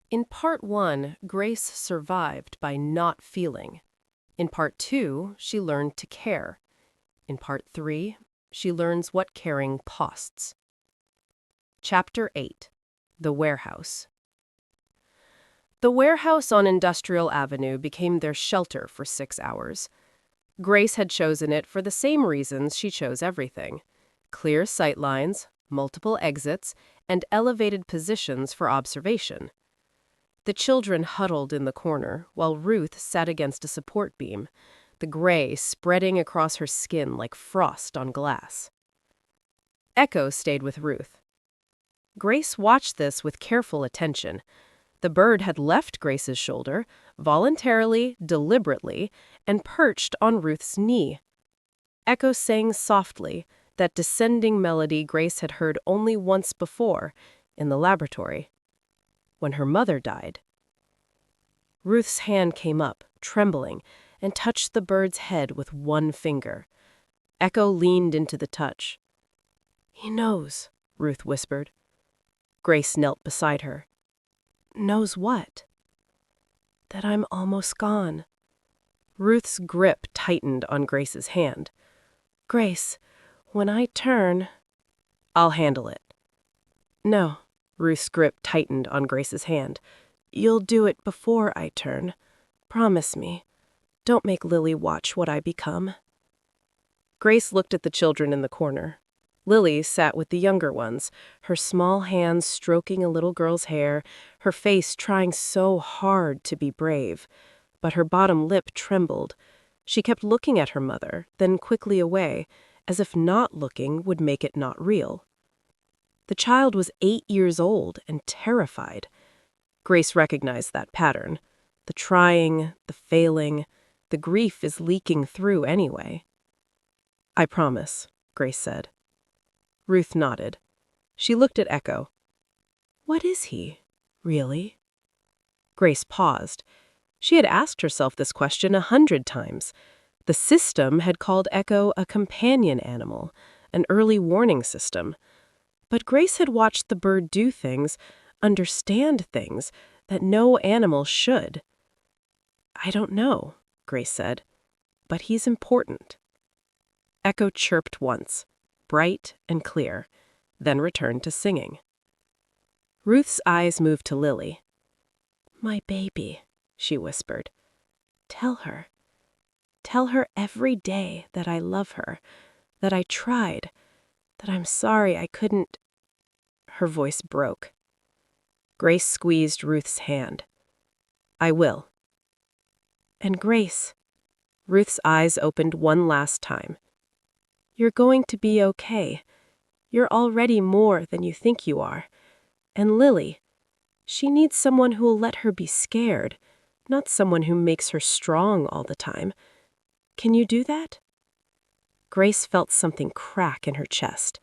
In Part 1, Grace survived by not feeling. In Part 2, she learned to care. In Part 3, she learns what caring costs. Chapter 8. The Warehouse. The warehouse on Industrial Avenue became their shelter for 6 hours. Grace had chosen it for the same reasons she chose everything: clear sightlines, multiple exits, and elevated positions for observation. The children huddled in the corner, while Ruth sat against a support beam, the gray spreading across her skin like frost on glass. Echo stayed with Ruth. Grace watched this with careful attention. The bird had left Grace's shoulder, voluntarily, deliberately, and perched on Ruth's knee. Echo sang softly, that descending melody Grace had heard only once before, in the laboratory, when her mother died. Ruth's hand came up, trembling, and touched the bird's head with one finger. Echo leaned into the touch. "He knows," Ruth whispered. Grace knelt beside her. "Knows what?" "That I'm almost gone." Ruth's grip tightened on Grace's hand. "Grace, when I turn—" "I'll handle it." "No." Ruth's grip tightened on Grace's hand. "You'll do it before I turn. Promise me. Don't make Lily watch what I become." Grace looked at the children in the corner. Lily sat with the younger ones, her small hands stroking a little girl's hair, her face trying so hard to be brave. But her bottom lip trembled. She kept looking at her mother, then quickly away, as if not looking would make it not real. The child was 8 years old and terrified. Grace recognized that pattern. The trying, the failing, the grief is leaking through anyway. "I promise," Grace said. Ruth nodded. She looked at Echo. "What is he, really?" Grace paused. She had asked herself this question 100 times. The system had called Echo a companion animal, an early warning system. But Grace had watched the bird do things, understand things, that no animal should. "I don't know," Grace said, "but he's important." Echo chirped once, bright and clear, then returned to singing. Ruth's eyes moved to Lily. "My baby," she whispered. Tell her every day that I love her, that I tried, that I'm sorry I couldn't—" Her voice broke. Grace squeezed Ruth's hand. "I will." "And Grace," Ruth's eyes opened one last time, "you're going to be okay. You're already more than you think you are. And Lily, she needs someone who'll let her be scared, not someone who makes her strong all the time. Can you do that?" Grace felt something crack in her chest.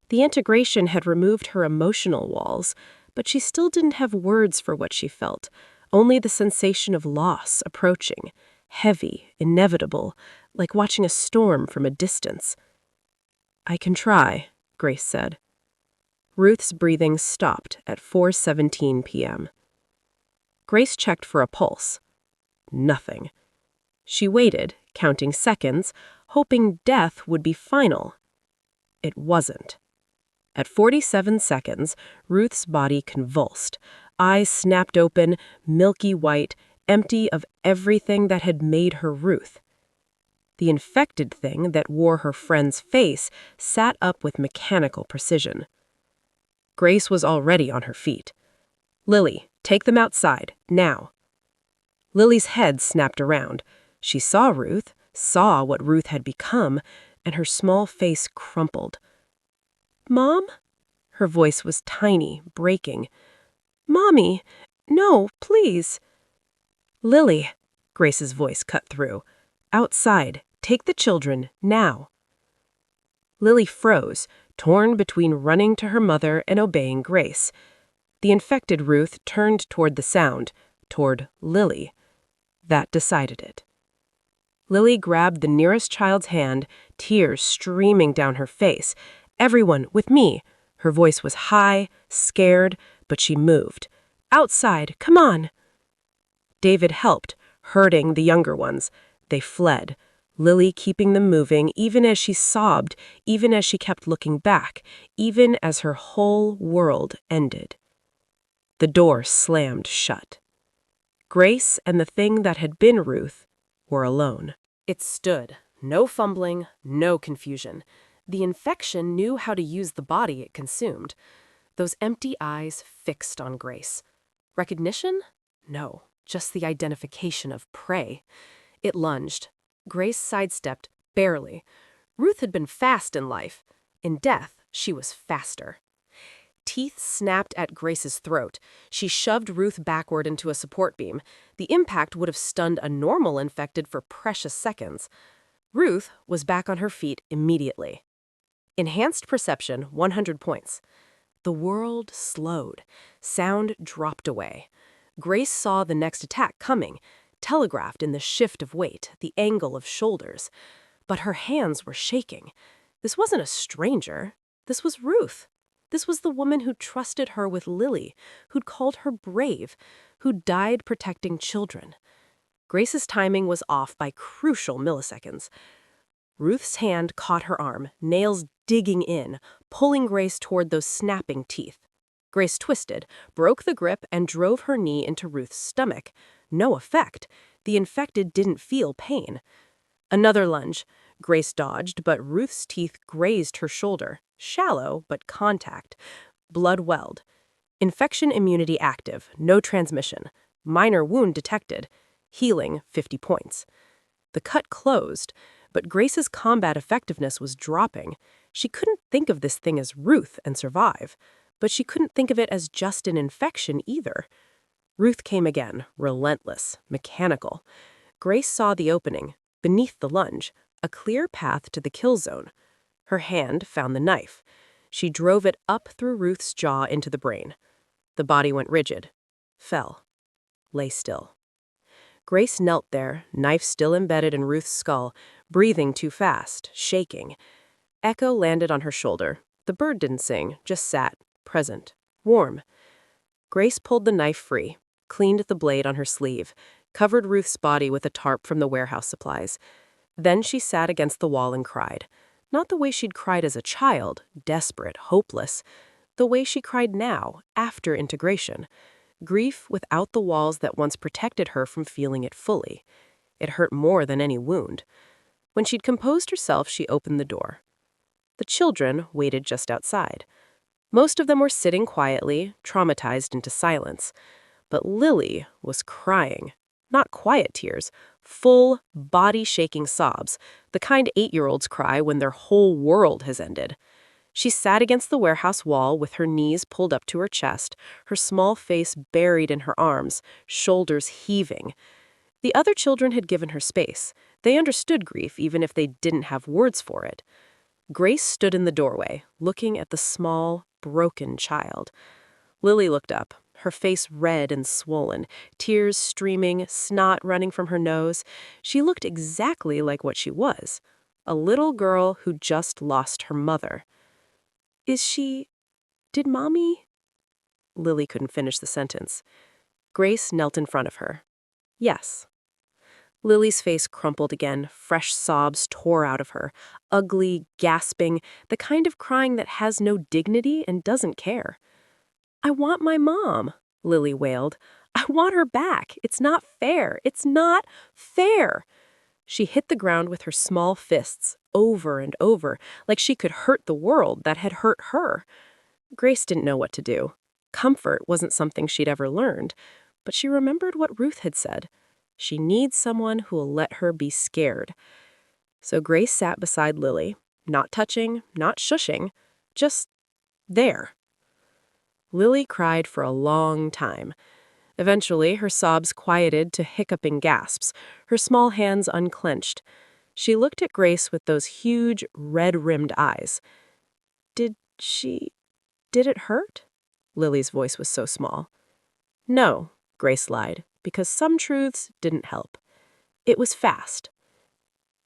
The integration had removed her emotional walls, but she still didn't have words for what she felt, only the sensation of loss approaching, heavy, inevitable, like watching a storm from a distance. "I can try," Grace said. Ruth's breathing stopped at 4:17 p.m. Grace checked for a pulse. Nothing. She waited, counting seconds, hoping death would be final. It wasn't. At 47 seconds, Ruth's body convulsed. Eyes snapped open, milky white, empty of everything that had made her Ruth. The infected thing that wore her friend's face sat up with mechanical precision. Grace was already on her feet. "Lily, take them outside, now." Lily's head snapped around. She saw Ruth, saw what Ruth had become, and her small face crumpled. "Mom?" Her voice was tiny, breaking. "Mommy, no, please." "Lily," Grace's voice cut through. "Outside, take the children, now." Lily froze, torn between running to her mother and obeying Grace. The infected Ruth turned toward the sound, toward Lily. That decided it. Lily grabbed the nearest child's hand, tears streaming down her face. "Everyone, with me." Her voice was high, scared, but she moved. Outside, come on!" David helped, herding the younger ones. They fled, Lily keeping them moving even as she sobbed, even as she kept looking back, even as her whole world ended. The door slammed shut. Grace and the thing that had been Ruth were alone. It stood. No fumbling, no confusion. The infection knew how to use the body it consumed. Those empty eyes fixed on Grace. Recognition? No, just the identification of prey. It lunged. Grace sidestepped, barely. Ruth had been fast in life. In death, she was faster. Teeth snapped at Grace's throat. She shoved Ruth backward into a support beam. The impact would have stunned a normal infected for precious seconds. Ruth was back on her feet immediately. Enhanced perception, 100 points. The world slowed. Sound dropped away. Grace saw the next attack coming, telegraphed in the shift of weight, the angle of shoulders. But her hands were shaking. This wasn't a stranger. This was Ruth. This was the woman who trusted her with Lily, who'd called her brave, who died protecting children. Grace's timing was off by crucial milliseconds. Ruth's hand caught her arm, nails digging in, pulling Grace toward those snapping teeth. Grace twisted, broke the grip, and drove her knee into Ruth's stomach. No effect. The infected didn't feel pain. Another lunge. Grace dodged, but Ruth's teeth grazed her shoulder. Shallow, but contact. Blood welled. Infection immunity active. No transmission. Minor wound detected. Healing, 50 points. The cut closed, but Grace's combat effectiveness was dropping. She couldn't think of this thing as Ruth and survive, but she couldn't think of it as just an infection either. Ruth came again, relentless, mechanical. Grace saw the opening, beneath the lunge, a clear path to the kill zone. Her hand found the knife. She drove it up through Ruth's jaw into the brain. The body went rigid, fell, lay still. Grace knelt there, knife still embedded in Ruth's skull, breathing too fast, shaking. Echo landed on her shoulder. The bird didn't sing, just sat, present, warm. Grace pulled the knife free, cleaned the blade on her sleeve, covered Ruth's body with a tarp from the warehouse supplies. Then she sat against the wall and cried. Not the way she'd cried as a child, desperate, hopeless. The way she cried now, after integration. Grief without the walls that once protected her from feeling it fully. It hurt more than any wound. When she'd composed herself, she opened the door. The children waited just outside. Most of them were sitting quietly, traumatized into silence. But Lily was crying. Not quiet tears, full, body-shaking sobs, the kind 8-year-olds cry when their whole world has ended. She sat against the warehouse wall with her knees pulled up to her chest, her small face buried in her arms, shoulders heaving. The other children had given her space. They understood grief even if they didn't have words for it. Grace stood in the doorway, looking at the small, broken child. Lily looked up, her face red and swollen, tears streaming, snot running from her nose. She looked exactly like what she was, a little girl who just lost her mother. Did Mommy? Lily couldn't finish the sentence. Grace knelt in front of her. Yes. Lily's face crumpled again, fresh sobs tore out of her, ugly, gasping, the kind of crying that has no dignity and doesn't care. I want my mom, Lily wailed. I want her back. It's not fair. It's not fair. She hit the ground with her small fists, over and over, like she could hurt the world that had hurt her. Grace didn't know what to do. Comfort wasn't something she'd ever learned, but she remembered what Ruth had said. She needs someone who will let her be scared. So Grace sat beside Lily, not touching, not shushing, just there. Lily cried for a long time. Eventually, her sobs quieted to hiccuping gasps, her small hands unclenched. She looked at Grace with those huge, red-rimmed eyes. Did it hurt? Lily's voice was so small. No, Grace lied, because some truths didn't help. It was fast.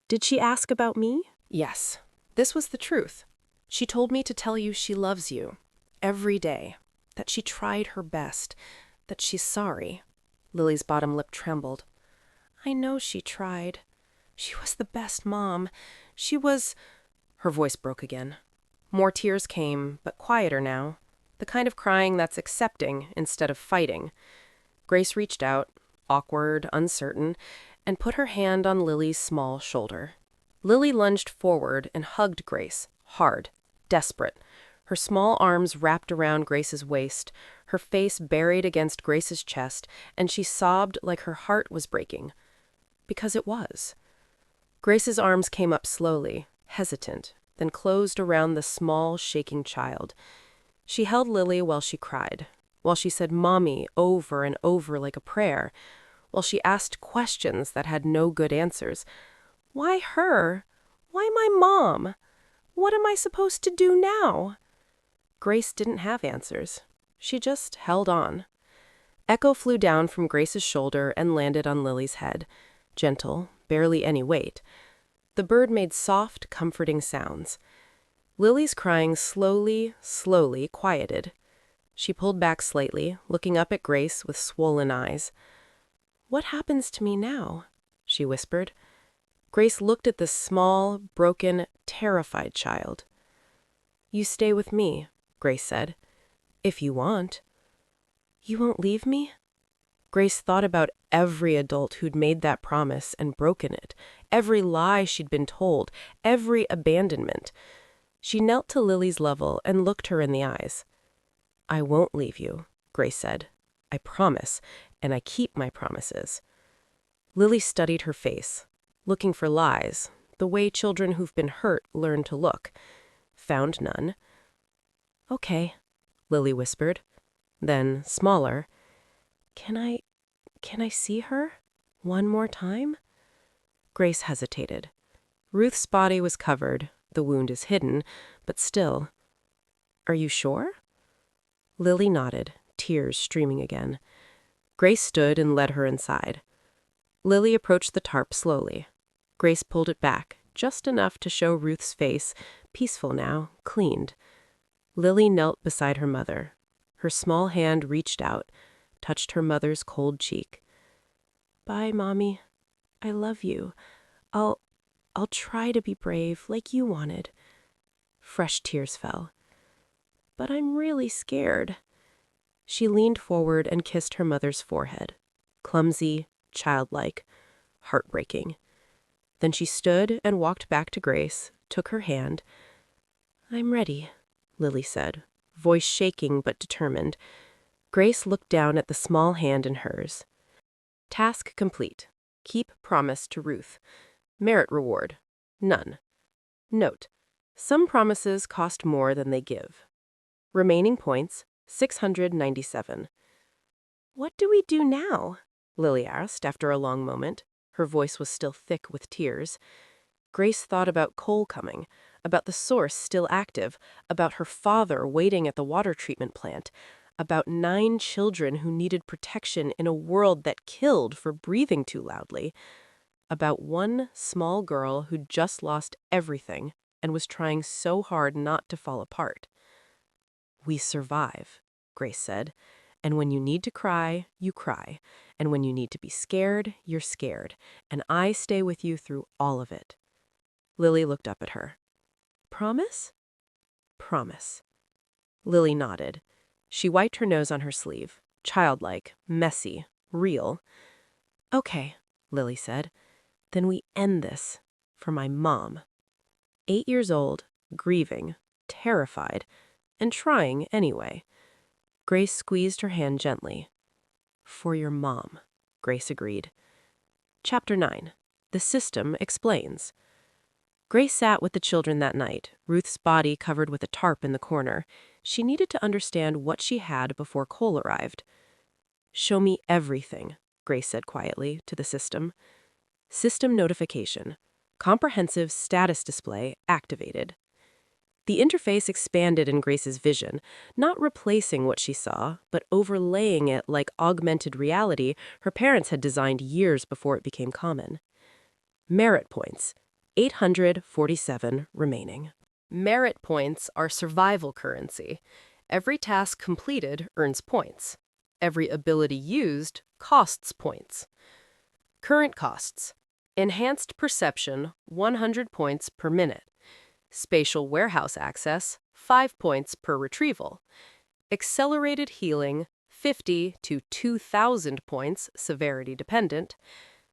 Did she ask about me? Yes, this was the truth. She told me to tell you she loves you, every day, that she tried her best, That she's sorry. Lily's bottom lip trembled. I know she tried. She was the best mom. She was... Her voice broke again. More tears came, but quieter now. The kind of crying that's accepting instead of fighting. Grace reached out, awkward, uncertain, and put her hand on Lily's small shoulder. Lily lunged forward and hugged Grace, hard, desperate. Her small arms wrapped around Grace's waist, her face buried against Grace's chest, and she sobbed like her heart was breaking. Because it was. Grace's arms came up slowly, hesitant, then closed around the small, shaking child. She held Lily while she cried, while she said "Mommy" over and over like a prayer, while she asked questions that had no good answers. Why her? Why my mom? What am I supposed to do now? Grace didn't have answers. She just held on. Echo flew down from Grace's shoulder and landed on Lily's head, gentle, barely any weight. The bird made soft, comforting sounds. Lily's crying slowly quieted. She pulled back slightly, looking up at Grace with swollen eyes. What happens to me now? She whispered. Grace looked at the small, broken, terrified child. You stay with me, Grace said. If you want. You won't leave me? Grace thought about every adult who'd made that promise and broken it, every lie she'd been told, every abandonment. She knelt to Lily's level and looked her in the eyes. I won't leave you, Grace said. I promise, and I keep my promises. Lily studied her face, looking for lies, the way children who've been hurt learn to look. Found none. Okay, Lily whispered. Then, smaller, Can I see her? One more time? Grace hesitated. Ruth's body was covered, the wound is hidden, but still. Are you sure? Lily nodded, tears streaming again. Grace stood and led her inside. Lily approached the tarp slowly. Grace pulled it back, just enough to show Ruth's face, peaceful now, cleaned. Lily knelt beside her mother. Her small hand reached out, touched her mother's cold cheek. Bye, Mommy. I love you. I'll try to be brave like you wanted. Fresh tears fell. But I'm really scared. She leaned forward and kissed her mother's forehead. Clumsy, childlike, heartbreaking. Then she stood and walked back to Grace, took her hand. I'm ready, Lily said, voice shaking but determined. Grace looked down at the small hand in hers. Task complete. Keep promise to Ruth. Merit reward. None. Note. Some promises cost more than they give. Remaining points, 697. What do we do now? Lily asked after a long moment. Her voice was still thick with tears. Grace thought about Cole coming, about the source still active, about her father waiting at the water treatment plant, about 9 children who needed protection in a world that killed for breathing too loudly, about one small girl who'd just lost everything and was trying so hard not to fall apart. We survive, Grace said, and when you need to cry, you cry, and when you need to be scared, you're scared, and I stay with you through all of it. Lily looked up at her. Promise? Promise. Lily nodded. She wiped her nose on her sleeve, childlike, messy, real. Okay, Lily said. Then we end this. For my mom. 8 years old, grieving, terrified, and trying anyway. Grace squeezed her hand gently. For your mom, Grace agreed. Chapter 9. The System Explains. Grace sat with the children that night, Ruth's body covered with a tarp in the corner. She needed to understand what she had before Cole arrived. Show me everything, Grace said quietly to the system. System notification. Comprehensive status display activated. The interface expanded in Grace's vision, not replacing what she saw, but overlaying it like augmented reality her parents had designed years before it became common. Merit points. 847 remaining. Merit points are survival currency. Every task completed earns points. Every ability used costs points. Current costs. Enhanced perception, 100 points per minute. Spatial warehouse access, 5 points per retrieval. Accelerated healing, 50 to 2,000 points, severity dependent.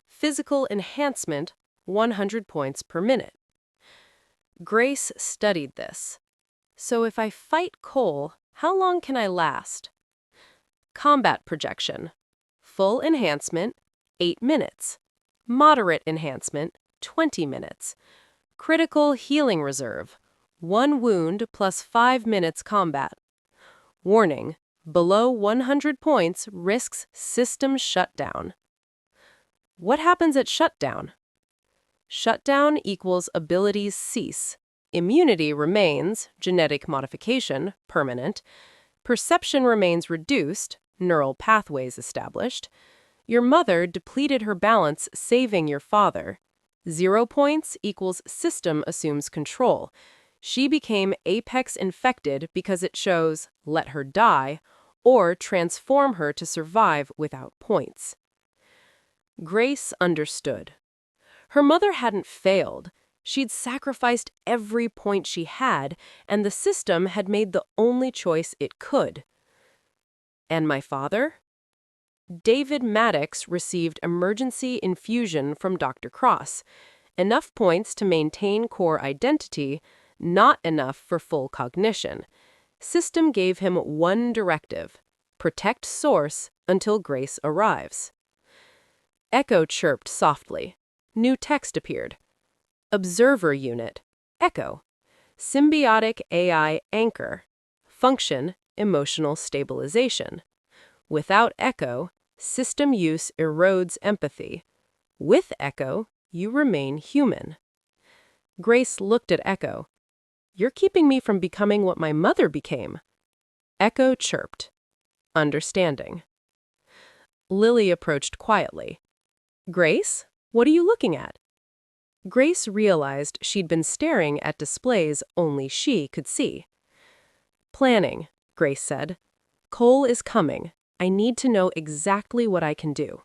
Physical enhancement, 100 points per minute. Grace studied this. So if I fight Cole, how long can I last? Combat projection. Full enhancement, 8 minutes. Moderate enhancement, 20 minutes. Critical healing reserve, 1 wound plus 5 minutes combat. Warning, below 100 points risks system shutdown. What happens at shutdown? Shutdown equals abilities cease. Immunity remains, genetic modification, permanent. Perception remains reduced, neural pathways established. Your mother depleted her balance, saving your father. 0 points equals system assumes control. She became apex infected because it shows let her die or transform her to survive without points. Grace understood. Her mother hadn't failed. She'd sacrificed every point she had, and the system had made the only choice it could. And my father? David Maddox received emergency infusion from Dr. Cross. Enough points to maintain core identity, not enough for full cognition. System gave him one directive: protect source until Grace arrives. Echo chirped softly. New text appeared. Observer unit. Echo. Symbiotic AI anchor. Function, emotional stabilization. Without Echo, system use erodes empathy. With Echo, you remain human. Grace looked at Echo. You're keeping me from becoming what my mother became. Echo chirped. Understanding. Lily approached quietly. Grace, what are you looking at? Grace realized she'd been staring at displays only she could see. Planning, Grace said. Cole is coming. I need to know exactly what I can do.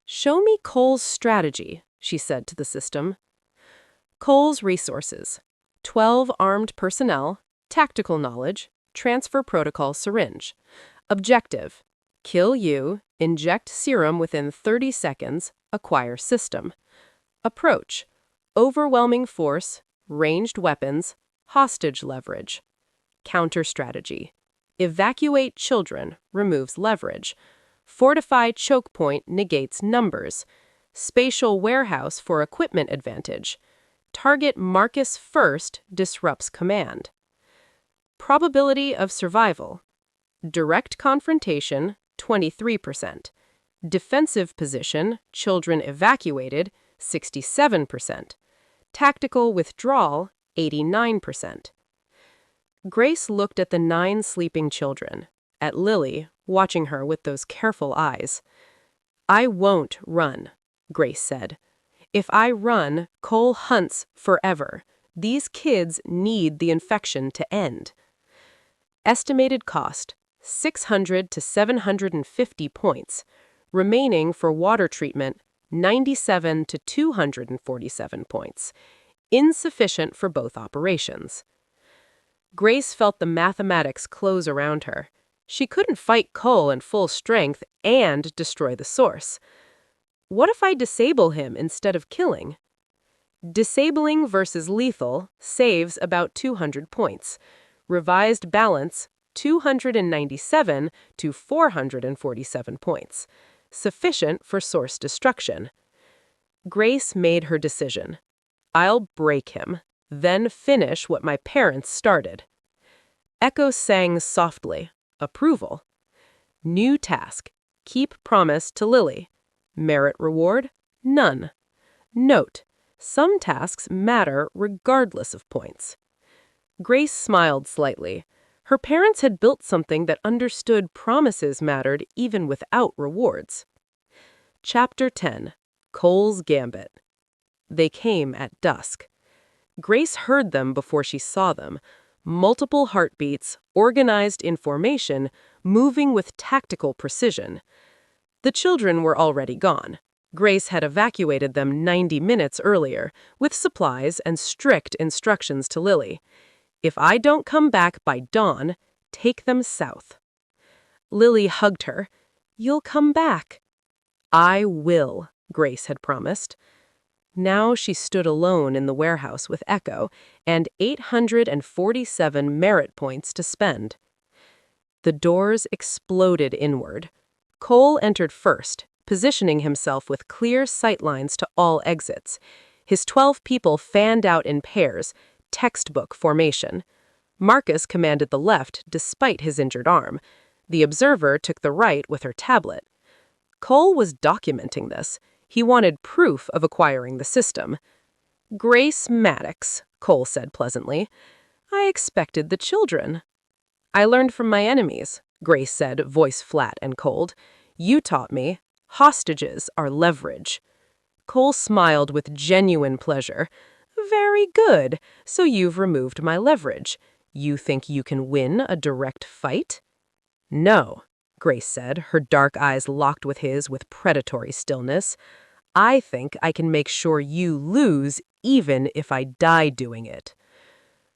Show me Cole's strategy, she said to the system. Cole's resources: 12 armed personnel, tactical knowledge, transfer protocol syringe. Objective: kill you, inject serum within 30 seconds, acquire system. Approach: overwhelming force, ranged weapons, hostage leverage. Counter strategy: evacuate children, removes leverage. Fortify choke point negates numbers. Spatial warehouse for equipment advantage. Target Marcus first disrupts command. Probability of survival: direct confrontation, 23%. Defensive position, children evacuated, 67%. Tactical withdrawal, 89%. Grace looked at the 9 sleeping children, at Lily, watching her with those careful eyes. I won't run, Grace said. If I run, Cole hunts forever. These kids need the infection to end. Estimated cost: 600 to 750 points. Remaining for water treatment, 97 to 247 points. Insufficient for both operations. Grace felt the mathematics close around her. She couldn't fight Cole in full strength and destroy the source. What if I disable him instead of killing? Disabling versus lethal saves about 200 points. Revised balance, 297 to 447 points. Sufficient for source destruction. Grace made her decision. I'll break him, then finish what my parents started. Echo sang softly. Approval. New task. Keep promise to Lily. Merit reward? None. Note: some tasks matter regardless of points. Grace smiled slightly. Her parents had built something that understood promises mattered even without rewards. Chapter 10. Cole's Gambit. They came at dusk. Grace heard them before she saw them. Multiple heartbeats, organized in formation, moving with tactical precision. The children were already gone. Grace had evacuated them 90 minutes earlier, with supplies and strict instructions to Lily. If I don't come back by dawn, take them south. Lily hugged her. You'll come back. I will, Grace had promised. Now she stood alone in the warehouse with Echo and 847 merit points to spend. The doors exploded inward. Cole entered first, positioning himself with clear sightlines to all exits. His 12 people fanned out in pairs, textbook formation. Marcus commanded the left despite his injured arm. The observer took the right with her tablet. Cole was documenting this. He wanted proof of acquiring the system. Grace Maddox, Cole said pleasantly. I expected the children. I learned from my enemies, Grace said, voice flat and cold. You taught me. Hostages are leverage. Cole smiled with genuine pleasure. Very good. So you've removed my leverage. You think you can win a direct fight? No, Grace said, her dark eyes locked with his with predatory stillness. I think I can make sure you lose even if I die doing it.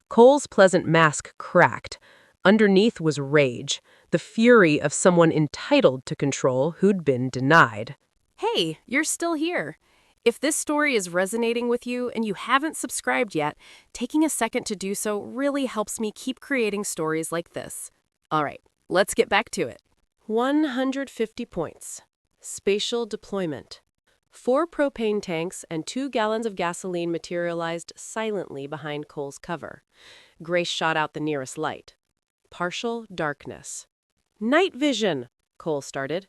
Cole's pleasant mask cracked. Underneath was rage, the fury of someone entitled to control who'd been denied. Hey, you're still here. If this story is resonating with you and you haven't subscribed yet, taking a second to do so really helps me keep creating stories like this. All right, let's get back to it. 150 points. Spatial deployment. 4 propane tanks and 2 gallons of gasoline materialized silently behind Cole's cover. Grace shot out the nearest light. Partial darkness. Night vision, Cole started.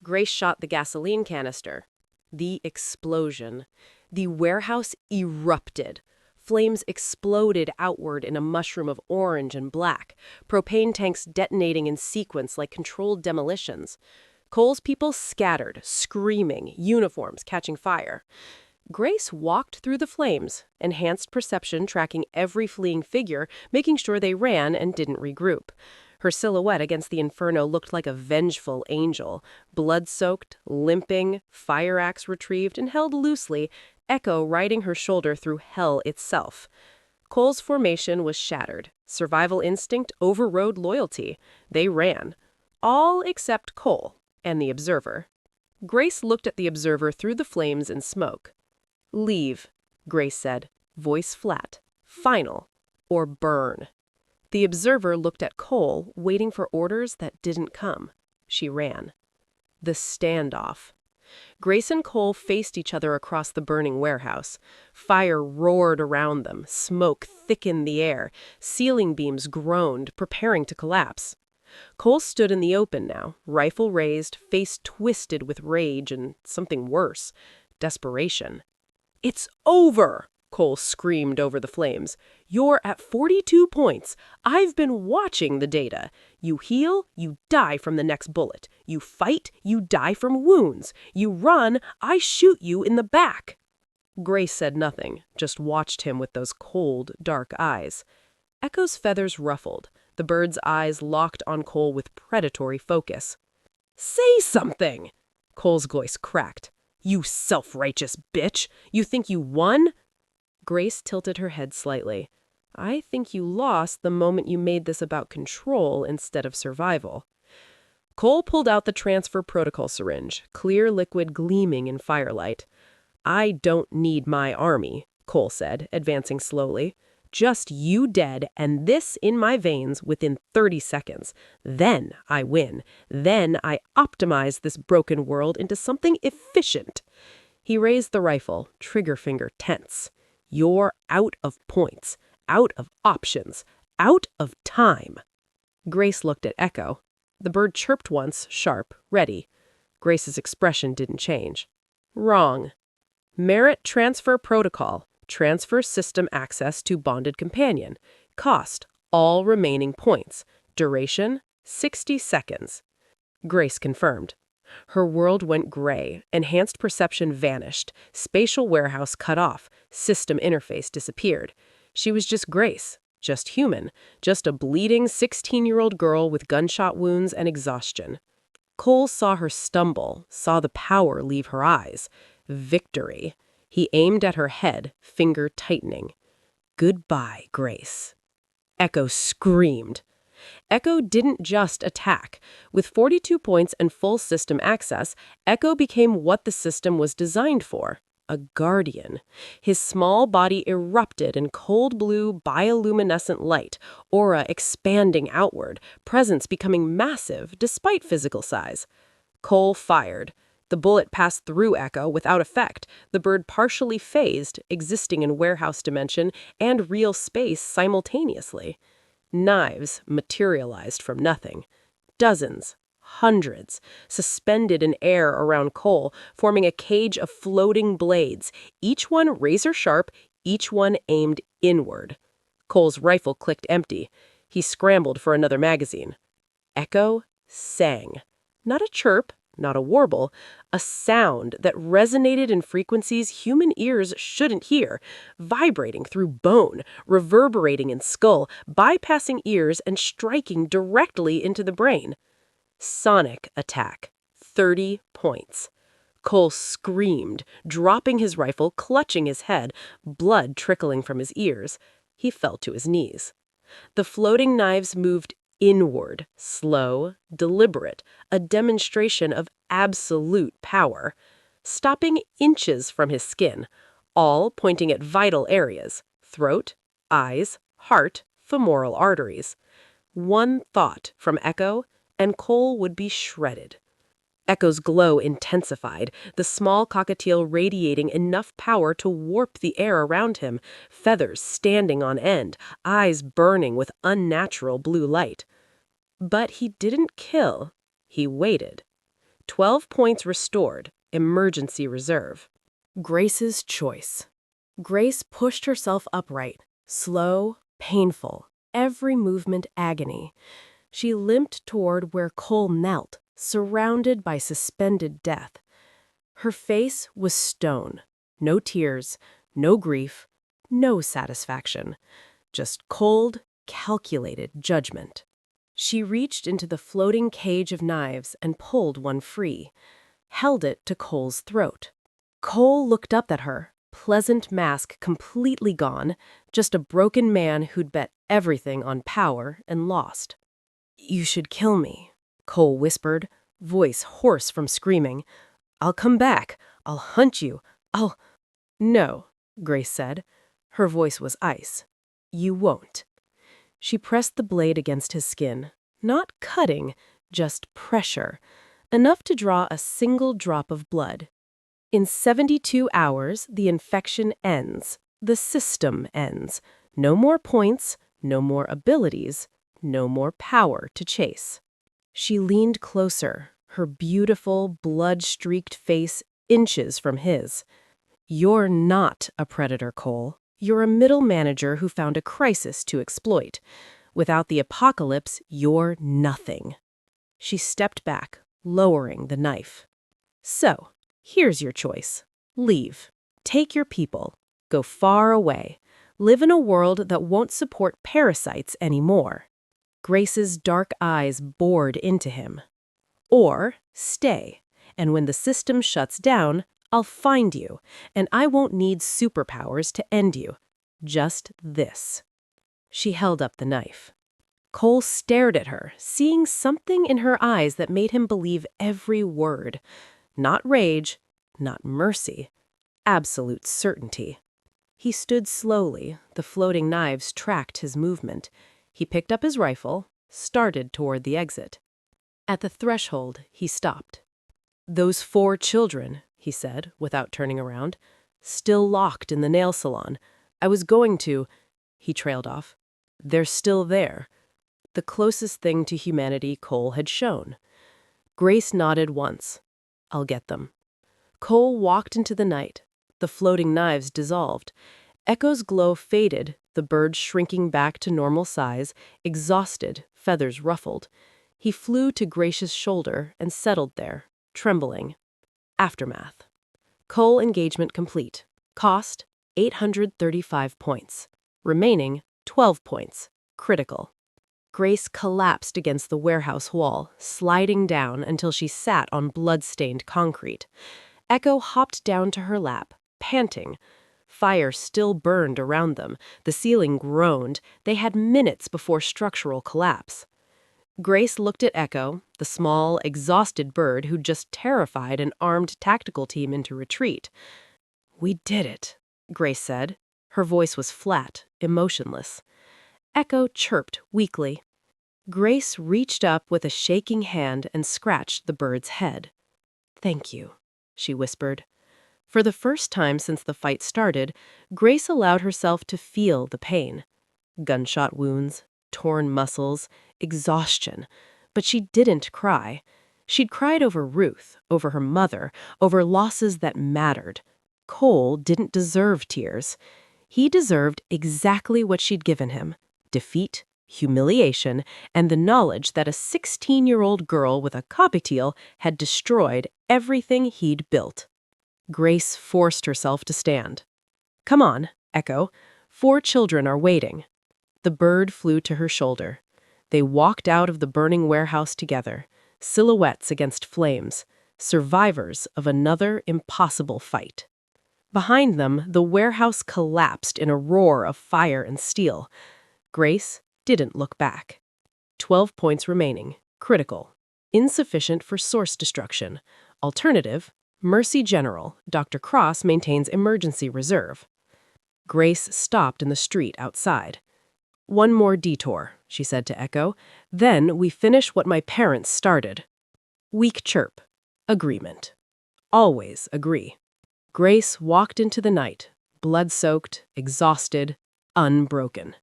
Grace shot the gasoline canister. The explosion. The warehouse erupted. Flames exploded outward in a mushroom of orange and black, propane tanks detonating in sequence like controlled demolitions. Cole's people scattered, screaming, uniforms catching fire. Grace walked through the flames, enhanced perception tracking every fleeing figure, making sure they ran and didn't regroup. Her silhouette against the inferno looked like a vengeful angel, blood-soaked, limping, fire axe retrieved and held loosely, Echo riding her shoulder through hell itself. Cole's formation was shattered. Survival instinct overrode loyalty. They ran. All except Cole and the observer. Grace looked at the observer through the flames and smoke. Leave, Grace said, voice flat, final, or burn. The observer looked at Cole, waiting for orders that didn't come. She ran. The standoff. Grace and Cole faced each other across the burning warehouse. Fire roared around them, smoke thickened the air, ceiling beams groaned, preparing to collapse. Cole stood in the open now, rifle raised, face twisted with rage and something worse, desperation. It's over, Cole screamed over the flames. You're at 42 points. I've been watching the data. You heal, you die from the next bullet. You fight, you die from wounds. You run, I shoot you in the back. Grace said nothing, just watched him with those cold, dark eyes. Echo's feathers ruffled. The bird's eyes locked on Cole with predatory focus. Say something! Cole's voice cracked. You self-righteous bitch! You think you won? Grace tilted her head slightly. I think you lost the moment you made this about control instead of survival. Cole pulled out the transfer protocol syringe, clear liquid gleaming in firelight. I don't need my army, Cole said, advancing slowly. Just you dead and this in my veins within 30 seconds. Then I win. Then I optimize this broken world into something efficient. He raised the rifle, trigger finger tense. You're out of points, out of options, out of time. Grace looked at Echo. The bird chirped once, sharp, ready. Grace's expression didn't change. Wrong. Merit transfer protocol. Transfer system access to bonded companion. Cost, all remaining points. Duration, 60 seconds. Grace confirmed. Her world went gray. Enhanced perception vanished. Spatial warehouse cut off. System interface disappeared. She was just Grace. just human, just a bleeding 16-year-old girl with gunshot wounds and exhaustion. Cole saw her stumble, saw the power leave her eyes. Victory. He aimed at her head, finger tightening. Goodbye, Grace. Echo screamed. Echo didn't just attack. With 42 points and full system access, Echo became what the system was designed for. A guardian. His small body erupted in cold blue bioluminescent light, aura expanding outward, presence becoming massive despite physical size. Cole fired. The bullet passed through Echo without effect, the bird partially phased, existing in warehouse dimension and real space simultaneously. Knives materialized from nothing. Dozens, hundreds, suspended in air around Cole, forming a cage of floating blades, each one razor-sharp, each one aimed inward. Cole's rifle clicked empty. He scrambled for another magazine. Echo sang. Not a chirp, not a warble, a sound that resonated in frequencies human ears shouldn't hear, vibrating through bone, reverberating in skull, bypassing ears and striking directly into the brain. Sonic attack. 30 points. Cole screamed, dropping his rifle, clutching his head, blood trickling from his ears. He fell to his knees. The floating knives moved inward, slow, deliberate, a demonstration of absolute power, stopping inches from his skin, all pointing at vital areas: throat, eyes, heart, femoral arteries. One thought from Echo, and Cole would be shredded. Echo's glow intensified, the small cockatiel radiating enough power to warp the air around him, feathers standing on end, eyes burning with unnatural blue light. But he didn't kill. He waited. 12 points restored, emergency reserve. Grace's choice. Grace pushed herself upright, slow, painful, every movement agony. She limped toward where Cole knelt, surrounded by suspended death. Her face was stone. No tears, no grief, no satisfaction. Just cold, calculated judgment. She reached into the floating cage of knives and pulled one free, held it to Cole's throat. Cole looked up at her, pleasant mask completely gone, just a broken man who'd bet everything on power and lost. "You should kill me," Cole whispered, voice hoarse from screaming. "I'll come back. I'll hunt you. I'll—" "No," Grace said. Her voice was ice. "You won't." She pressed the blade against his skin, not cutting, just pressure, enough to draw a single drop of blood. In 72 hours, the infection ends. The system ends. No more points, no more abilities, no more power to chase. She leaned closer, her beautiful, blood-streaked face inches from his. "You're not a predator, Cole. You're a middle manager who found a crisis to exploit. Without the apocalypse, you're nothing." She stepped back, lowering the knife. "So, here's your choice. Leave. Take your people. Go far away. Live in a world that won't support parasites anymore." Grace's dark eyes bored into him. "Or stay, and when the system shuts down, I'll find you, and I won't need superpowers to end you. Just this." She held up the knife. Cole stared at her, seeing something in her eyes that made him believe every word. Not rage, not mercy, absolute certainty. He stood slowly, the floating knives tracked his movement. He picked up his rifle, started toward the exit. At the threshold, he stopped. "Those 4 children," he said, without turning around, "still locked in the nail salon. I was going to—" He trailed off. "They're still there." The closest thing to humanity Cole had shown. Grace nodded once. "I'll get them." Cole walked into the night. The floating knives dissolved. Echo's glow faded, the bird shrinking back to normal size, exhausted, feathers ruffled. He flew to Grace's shoulder and settled there, trembling. Aftermath. Cole engagement complete. Cost, 835 points. Remaining, 12 points. Critical. Grace collapsed against the warehouse wall, sliding down until she sat on blood-stained concrete. Echo hopped down to her lap, panting. Fire still burned around them. The ceiling groaned. They had minutes before structural collapse. Grace looked at Echo, the small, exhausted bird who'd just terrified an armed tactical team into retreat. "We did it," Grace said. Her voice was flat, emotionless. Echo chirped weakly. Grace reached up with a shaking hand and scratched the bird's head. "Thank you," she whispered. For the first time since the fight started, Grace allowed herself to feel the pain. Gunshot wounds, torn muscles, exhaustion. But she didn't cry. She'd cried over Ruth, over her mother, over losses that mattered. Cole didn't deserve tears. He deserved exactly what she'd given him: defeat, humiliation, and the knowledge that a 16-year-old girl with a cockatiel had destroyed everything he'd built. Grace forced herself to stand. "Come on, Echo. 4 children are waiting." The bird flew to her shoulder. They walked out of the burning warehouse together, silhouettes against flames, survivors of another impossible fight. Behind them, the warehouse collapsed in a roar of fire and steel. Grace didn't look back. 12 points remaining. Critical. Insufficient for source destruction. Alternative: Mercy General. Dr. Cross maintains emergency reserve. Grace stopped in the street outside. "One more detour," she said to Echo. "Then we finish what my parents started." Weak chirp. Agreement. Always agree. Grace walked into the night, blood-soaked, exhausted, unbroken.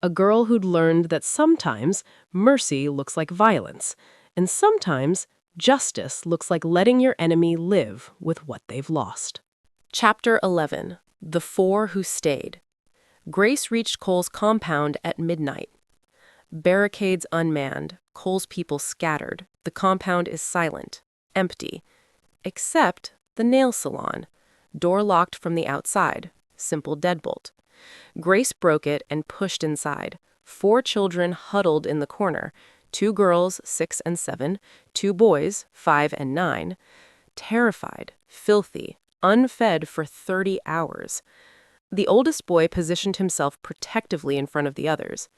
A girl who'd learned that sometimes mercy looks like violence, and sometimes justice looks like letting your enemy live with what they've lost. Chapter 11. The 4 Who Stayed. Grace reached Cole's compound at midnight. Barricades unmanned, Cole's people scattered. The compound is silent, empty, except the nail salon. Door locked from the outside. Simple deadbolt. Grace broke it and pushed inside. 4 children huddled in the corner. 2 girls, 6 and 7. 2 boys, 5 and 9. Terrified, filthy, unfed for 30 hours. The oldest boy positioned himself protectively in front of the others.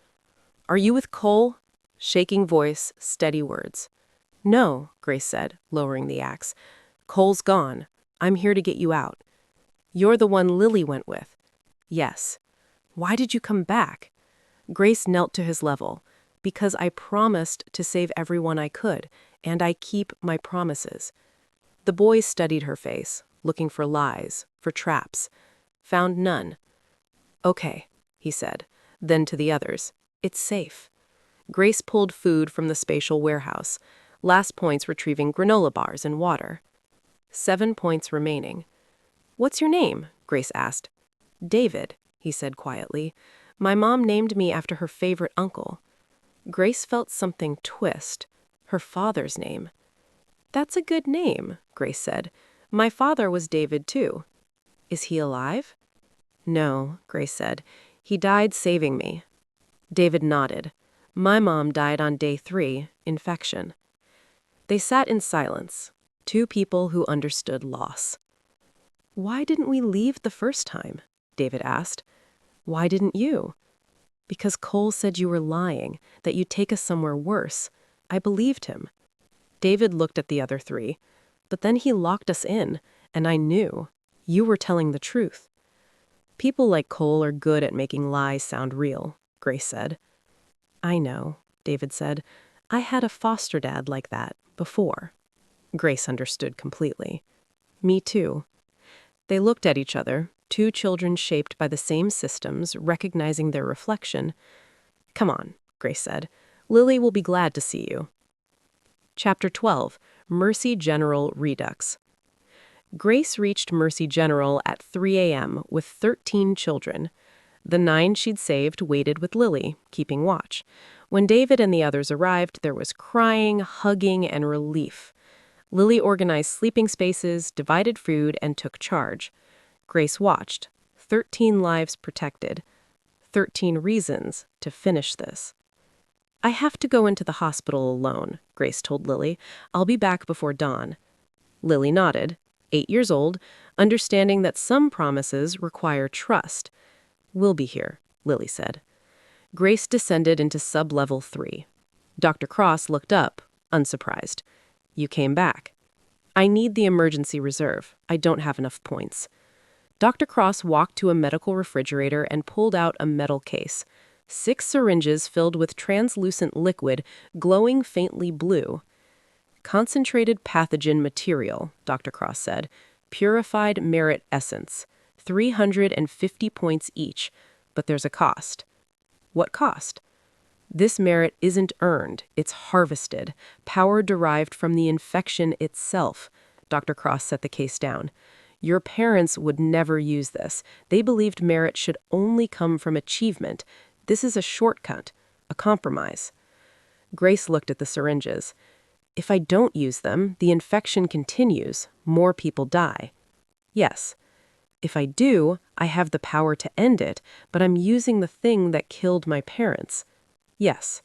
"Are you with Cole?" Shaking voice, steady words. "No," Grace said, lowering the axe. "Cole's gone. I'm here to get you out." "You're the one Lily went with." "Yes." "Why did you come back?" Grace knelt to his level. "Because I promised to save everyone I could, and I keep my promises." The boys studied her face, looking for lies, for traps. Found none. "Okay," he said. Then to the others, "It's safe." Grace pulled food from the spatial warehouse. Last points retrieving granola bars and water. 7 points remaining. "What's your name?" Grace asked. "David," he said quietly. "My mom named me after her favorite uncle." Grace felt something twist. Her father's name. "That's a good name," Grace said. "My father was David, too." "Is he alive?" "No," Grace said. "He died saving me." David nodded. "My mom died on day 3, infection." They sat in silence, 2 people who understood loss. "Why didn't we leave the first time?" David asked. "Why didn't you?" "Because Cole said you were lying, that you'd take us somewhere worse. I believed him." David looked at the other 3. "But then he locked us in, and I knew. You were telling the truth." "People like Cole are good at making lies sound real," Grace said. "I know," David said. "I had a foster dad like that before." Grace understood completely. "Me too." They looked at each other, 2 children shaped by the same systems, recognizing their reflection. "Come on," Grace said. "Lily will be glad to see you." Chapter 12. Mercy General Redux. Grace reached Mercy General at 3 a.m. with 13 children. The 9 she'd saved waited with Lily, keeping watch. When David and the others arrived, there was crying, hugging, and relief. Lily organized sleeping spaces, divided food, and took charge. Grace watched. 13 lives protected. 13 reasons to finish this. I have to go into the hospital alone, Grace told Lily. I'll be back before dawn. Lily nodded, 8 years old, understanding that some promises require trust. We'll be here, Lily said. Grace descended into sub-level 3. Dr. Cross looked up, unsurprised. You came back. I need the emergency reserve. I don't have enough points. Dr. Cross walked to a medical refrigerator and pulled out a metal case. 6 syringes filled with translucent liquid, glowing faintly blue. Concentrated pathogen material, Dr. Cross said. Purified merit essence. 350 points each. But there's a cost. What cost? This merit isn't earned, it's harvested, power derived from the infection itself. Dr. Cross set the case down. Your parents would never use this. They believed merit should only come from achievement. This is a shortcut, a compromise. Grace looked at the syringes. If I don't use them, the infection continues. More people die. Yes. If I do, I have the power to end it, but I'm using the thing that killed my parents. Yes.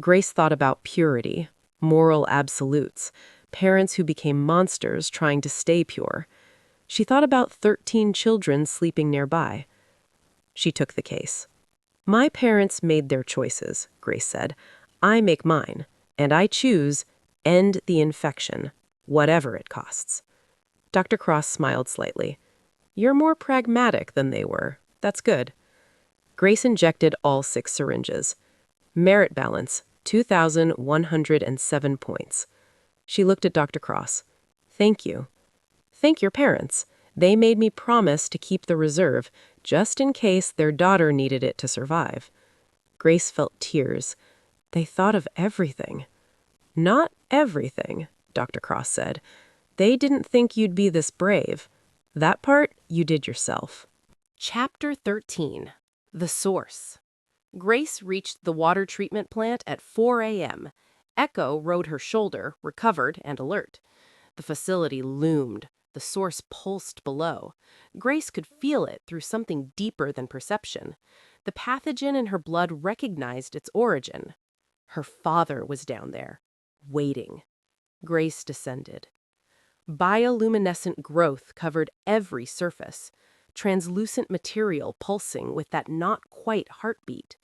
Grace thought about purity, moral absolutes, parents who became monsters trying to stay pure. She thought about 13 children sleeping nearby. She took the case. My parents made their choices, Grace said. I make mine, and I choose end the infection, whatever it costs. Dr. Cross smiled slightly. You're more pragmatic than they were. That's good. Grace injected all 6 syringes. Merit balance, 2,107 points. She looked at Dr. Cross. Thank you. Thank your parents. They made me promise to keep the reserve, just in case their daughter needed it to survive. Grace felt tears. They thought of everything. Not everything, Dr. Cross said. They didn't think you'd be this brave. That part you did yourself. Chapter 13. The Source. Grace reached the water treatment plant at 4 a.m. Echo rode her shoulder, recovered and alert. The facility loomed. The source pulsed below. Grace could feel it through something deeper than perception. The pathogen in her blood recognized its origin. Her father was down there, waiting. Grace descended. Bioluminescent growth covered every surface. Translucent material pulsing with that not-quite heartbeat.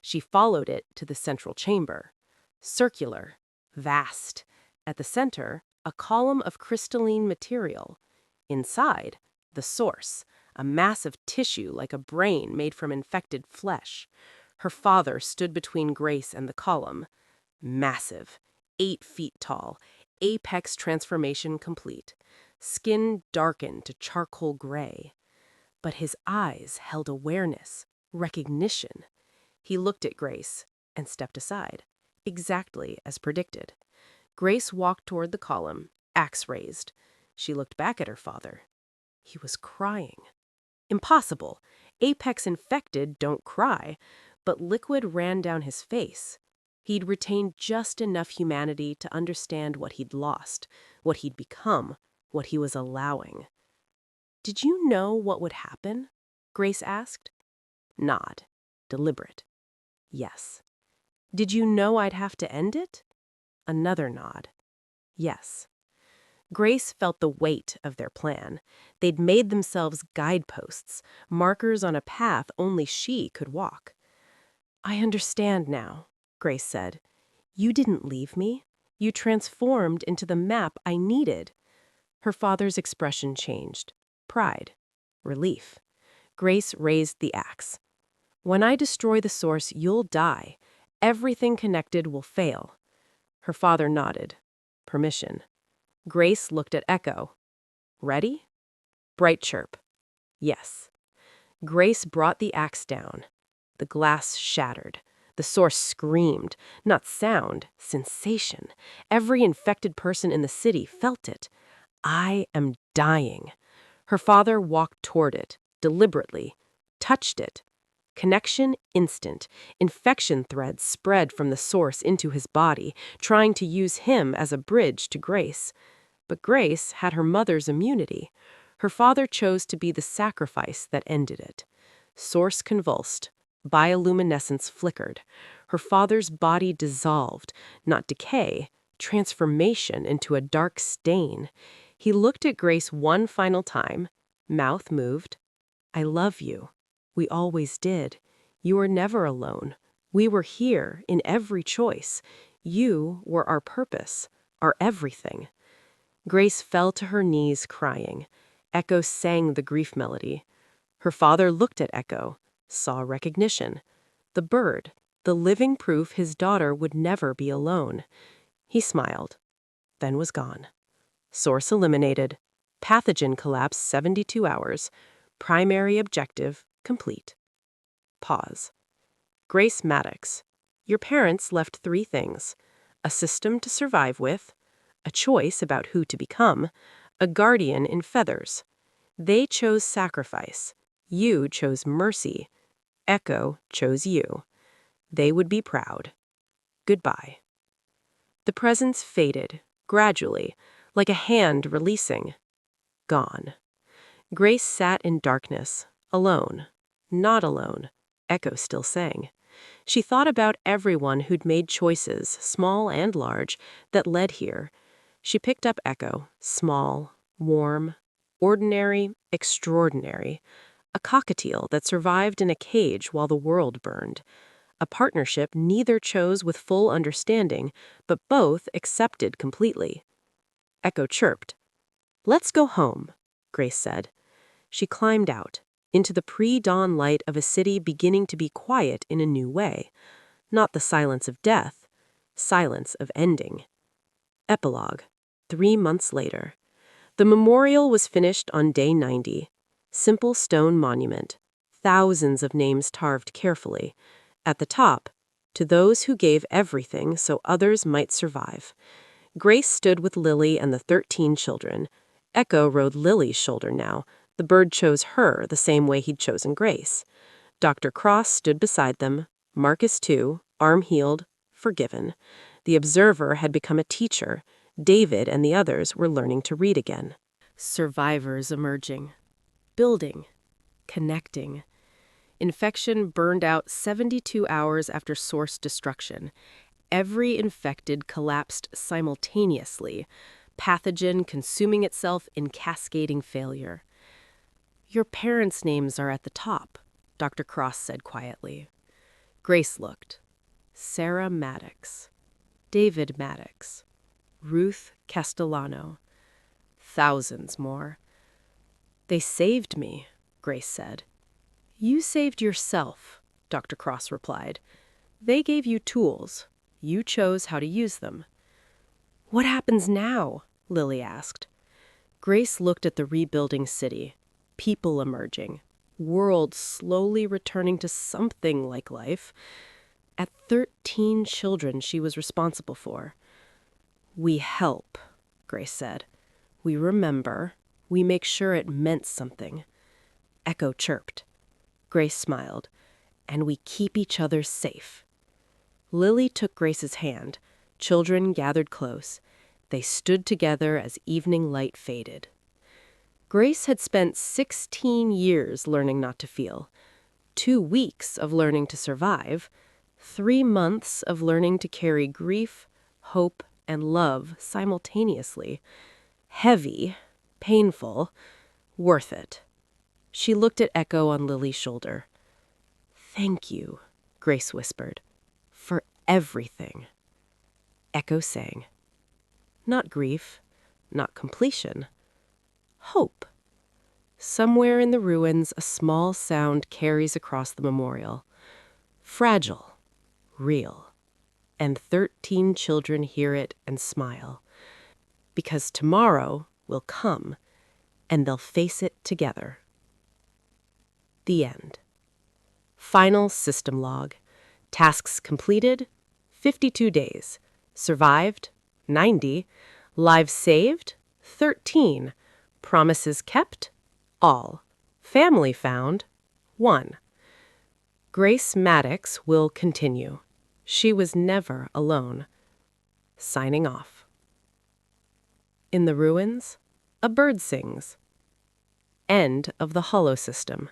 She followed it to the central chamber. Circular, vast. At the center, a column of crystalline material. Inside, the source, a mass of tissue like a brain made from infected flesh. Her father stood between Grace and the column. Massive, 8 feet tall, apex transformation complete. Skin darkened to charcoal gray. But his eyes held awareness, recognition. He looked at Grace and stepped aside, exactly as predicted. Grace walked toward the column, axe raised. She looked back at her father. He was crying. Impossible. Apex infected don't cry, but liquid ran down his face. He'd retained just enough humanity to understand what he'd lost, what he'd become, what he was allowing. Did you know what would happen? Grace asked. Nod. Deliberate. Yes. Did you know I'd have to end it? Another nod. Yes. Grace felt the weight of their plan. They'd made themselves guideposts, markers on a path only she could walk. I understand now, Grace said. You didn't leave me. You transformed into the map I needed. Her father's expression changed. Pride. Relief. Grace raised the axe. When I destroy the source, you'll die. Everything connected will fail. Her father nodded. Permission. Grace looked at Echo. Ready? Bright chirp. Yes. Grace brought the axe down. The glass shattered. The source screamed. Not sound, sensation. Every infected person in the city felt it. I am dying. Her father walked toward it, deliberately, touched it. Connection instant. Infection threads spread from the source into his body, trying to use him as a bridge to Grace. But Grace had her mother's immunity. Her father chose to be the sacrifice that ended it. Source convulsed, bioluminescence flickered. Her father's body dissolved, not decay, transformation into a dark stain. He looked at Grace one final time, mouth moved. I love you. We always did. You were never alone. We were here in every choice. You were our purpose, our everything. Grace fell to her knees crying. Echo sang the grief melody. Her father looked at Echo, saw recognition. The bird, the living proof his daughter would never be alone. He smiled, then was gone. Source eliminated. Pathogen collapse 72 hours. Primary objective complete. Pause. Grace Maddox. Your parents left 3 things: a system to survive with, a choice about who to become, a guardian in feathers. They chose sacrifice. You chose mercy. Echo chose you. They would be proud. Goodbye. The presence faded, gradually, like a hand releasing. Gone. Grace sat in darkness, alone. Not alone. Echo still sang. She thought about everyone who'd made choices, small and large, that led here. She picked up Echo, small, warm, ordinary, extraordinary. A cockatiel that survived in a cage while the world burned. A partnership neither chose with full understanding, but both accepted completely. Echo chirped. Let's go home, Grace said. She climbed out, into the pre-dawn light of a city beginning to be quiet in a new way. Not the silence of death, silence of ending. Epilogue. 3 months later. The memorial was finished on day 90. Simple stone monument. Thousands of names carved carefully. At the top, to those who gave everything so others might survive. Grace stood with Lily and the 13 children. Echo rode Lily's shoulder now. The bird chose her the same way he'd chosen Grace. Dr. Cross stood beside them. Marcus, too, arm healed, forgiven. The observer had become a teacher. David and the others were learning to read again. Survivors emerging. Building. Connecting. Infection burned out 72 hours after source destruction. Every infected collapsed simultaneously, pathogen consuming itself in cascading failure. Your parents' names are at the top, Dr. Cross said quietly. Grace looked. Sarah Maddox. David Maddox. Ruth Castellano. Thousands more. They saved me, Grace said. You saved yourself, Dr. Cross replied. They gave you tools. You chose how to use them. What happens now? Lily asked. Grace looked at the rebuilding city. People emerging. World slowly returning to something like life. At 13 children she was responsible for. We help, Grace said. We remember. We make sure it meant something. Echo chirped. Grace smiled. And we keep each other safe. Lily took Grace's hand. Children gathered close. They stood together as evening light faded. Grace had spent 16 years learning not to feel. 2 weeks of learning to survive. 3 months of learning to carry grief, hope, and love simultaneously. Heavy, painful, worth it. She looked at Echo on Lily's shoulder. Thank you, Grace whispered, for everything. Echo sang. Not grief, not completion. Hope. Somewhere in the ruins, a small sound carries across the memorial. Fragile, real. And 13 children hear it and smile. Because tomorrow will come, and they'll face it together. The end. Final system log. Tasks completed, 52 days. Survived, 90. Lives saved, 13. Promises kept, all. Family found, 1. Grace Maddox will continue. She was never alone. Signing off. In the ruins, a bird sings. End of the Hollow System.